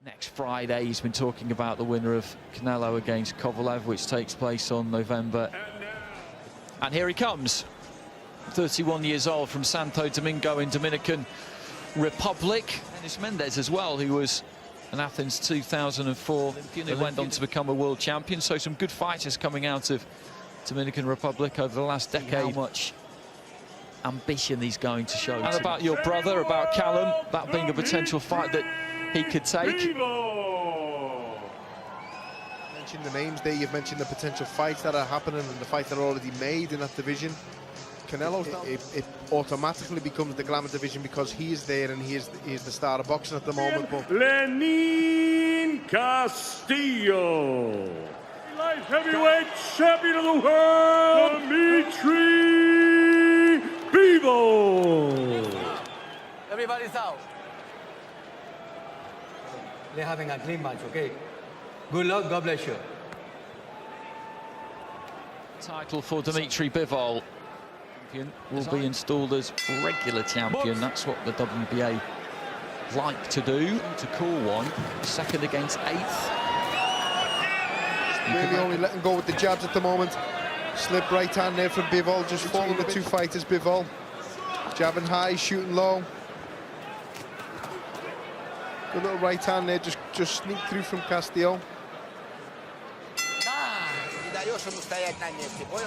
Next Friday, he's been talking about the winner of Canelo against Kovalev, which takes place on November. And here he comes, 31 years old, from Santo Domingo in Dominican Republic. Dennis Mendez as well, who was in Athens 2004, who went on to become a world champion. So some good fighters coming out of Dominican Republic over the last decade. How much ambition he's going to show. And about your brother, about Callum, that being a potential fight that he could take. Bivol. Mentioned the names there, you've mentioned the potential fights that are happening and the fights that are already made in that division. Canelo, it automatically becomes the glamour division because he is there and he is the star of boxing at the moment. But Lenin Castillo, light heavyweight champion of the world, Dmitry Bivol. Everybody's out. They're having a clean match, okay? Good luck, God bless you. Title for Dmitry Bivol. Will be installed as regular champion. That's what the WBA like to do, to call one. Second against eighth. Really only letting go with the jabs at the moment. Slip right hand there from Bivol, just following the two fighters. Bivol jabbing high, shooting low. Good little right hand there, just sneak through from Castillo.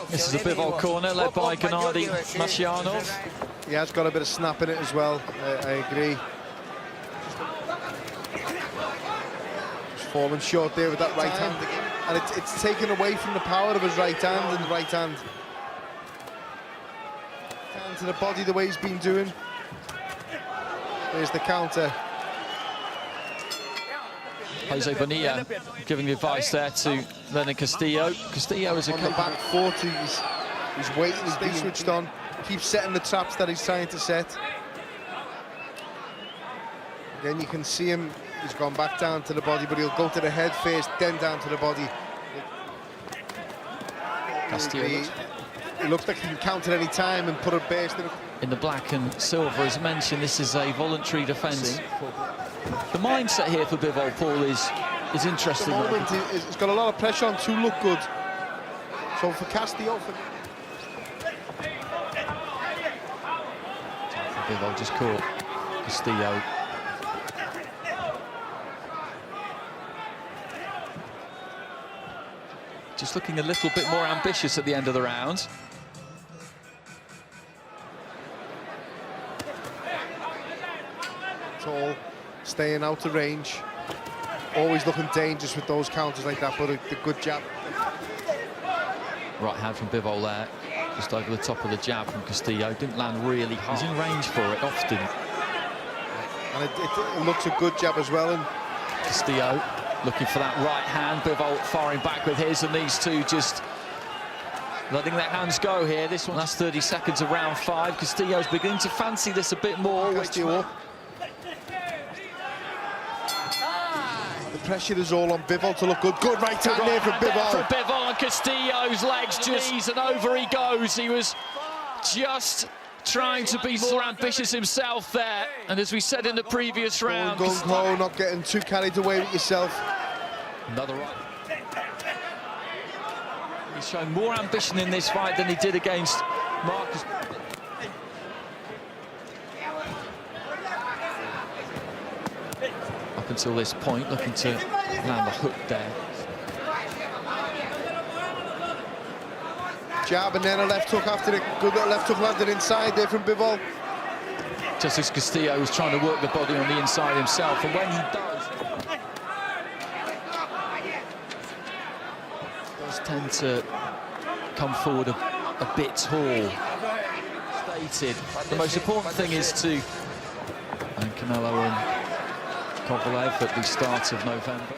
This is a Bivol corner led by Gennady Mashianov. He has got a bit of snap in it as well, I agree. Just falling short there with that right hand again. And it's taken away from the power of his right hand and right hand. Hand to the body the way he's been doing. There's the counter. Jose Bonilla giving advice there to Lenin Castillo. Castillo is on the back foot, he's waiting, he's being switched on, keeps setting the traps that he's trying to set. Then you can see him, he's gone back down to the body, but he'll go to the head first, then down to the body. Castillo it looks like he can counter any time and put a burst in the black and silver. As mentioned, this is a voluntary defence. The mindset here for Bivol, Paul, is interesting. At the moment, he's got a lot of pressure on to look good. So for Castillo, Bivol just caught Castillo. Just looking a little bit more ambitious at the end of the round. Tall, staying out of range. Always looking dangerous with those counters like that, but a good jab. Right hand from Bivol there, just over the top of the jab from Castillo. Didn't land really hard. He's in range for it often. And it looks a good jab as well. And Castillo looking for that right hand. Bivol firing back with his, and these two just letting their hands go here. This one, last 30 seconds of round 5. Castillo's beginning to fancy this a bit more. The pressure is all on Bivol to look good. Good right hand there from Bivol. From Bivol, and Castillo's legs just, and over he goes. He was just trying to be more ambitious himself there. And as we said in the previous round, gung-ho, not getting too carried away with yourself. Another right. He's shown more ambition in this fight than he did against Marcus. Up until this point, looking to land the hook there. Jab and then a left hook after it. Good little left hook landed inside there from Bivol. Just as Castillo was trying to work the body on the inside himself, and when he does tend to come forward a bit tall. Stated. The most important thing is to Canelo and Kovalev at the start of November.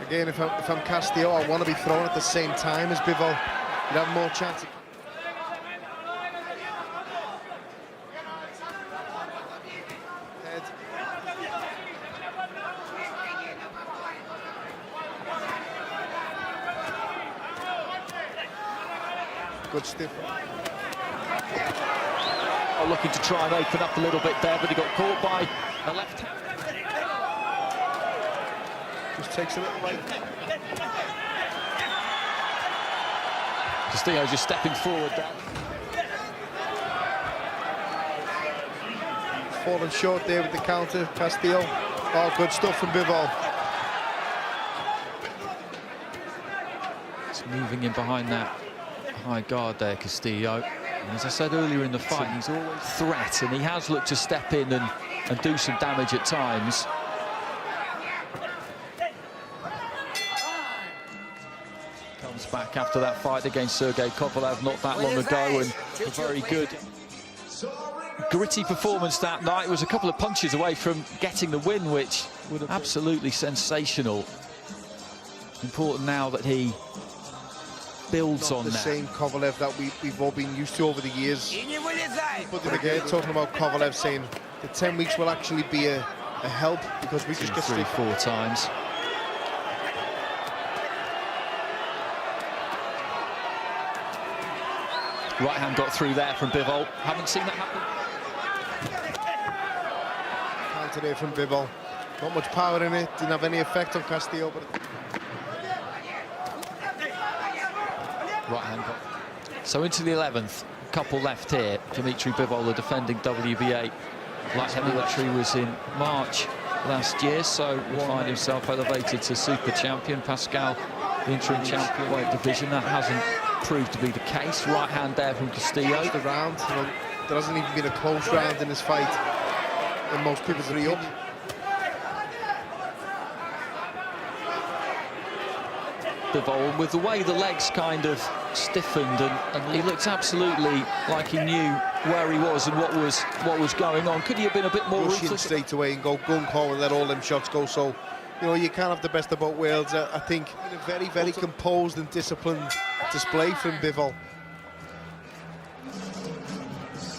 Again, if I'm Castillo, I want to be thrown at the same time as Bivol. You'd have more chance. Head. Good stiff. Bivol looking to try and open up a little bit there, but he got caught by a left hand. Just takes a little right. Castillo just stepping forward there. Falling short there with the counter, Castillo. Oh, good stuff from Bivol. It's moving in behind that high guard there, Castillo. And as I said earlier in the fight, he's always threat, and he has looked to step in and do some damage at times. Comes back after that fight against Sergei Kovalev not that long ago, and a very good, gritty performance that night. It was a couple of punches away from getting the win, which would have been absolutely sensational. Important now that he builds on the that. same Kovalev that we've all been used to over the years. But then again, talking about Kovalev saying the 10 weeks will actually be a help because we just get 3-4 times. Right hand got through there from Bivol. Haven't seen that happen. Counter there from Bivol. Not much power in it. Didn't have any effect on Castillo. But Right hand got. So into the 11th. Couple left here. Dmitry Bivol, the defending WBA light heavyweight, was in March last year, so will find himself elevated to super champion. Pascal, the interim champion weight division. That hasn't proved to be the case. Right hand there from Castillo. the round, you know, there hasn't even been a close round in this fight, and most people 3 up. Bivol, with the way the legs kind of stiffened, and he looked absolutely like he knew where he was and what was going on. Could he have been a bit more Rushing ruthless? straight away and go gung-ho and let all them shots go. So, you know, you can't have the best of both worlds. I think in a very, very composed and disciplined display from Bivol.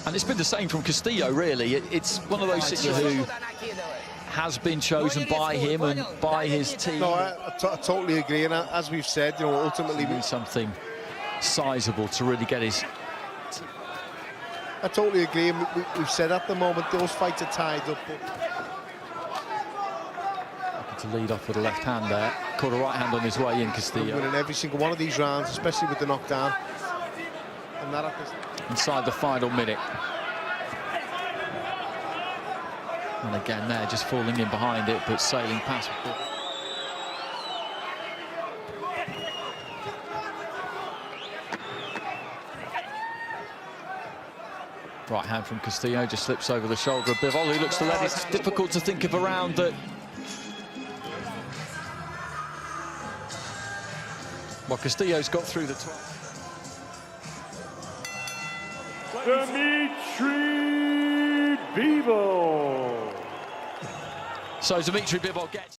And it's been the same from Castillo, really. It's one of those situations who has been chosen by him and by his team. No, I totally agree. And as we've said, you know, ultimately Need something sizable to really get his. I totally agree. And we've said at the moment those fights are tied up. But To lead off with a left hand there. Caught a right hand on his way in, Castillo. winning every single one of these rounds, especially with the knockdown. And that Inside the final minute. And again there, just falling in behind it, but sailing past. Right hand from Castillo just slips over the shoulder of Bivol, who looks to let it. It's difficult to think of a round that. Well, Castillo's got through the 12th. Dmitry Bivol. So Dmitry Bivol gets.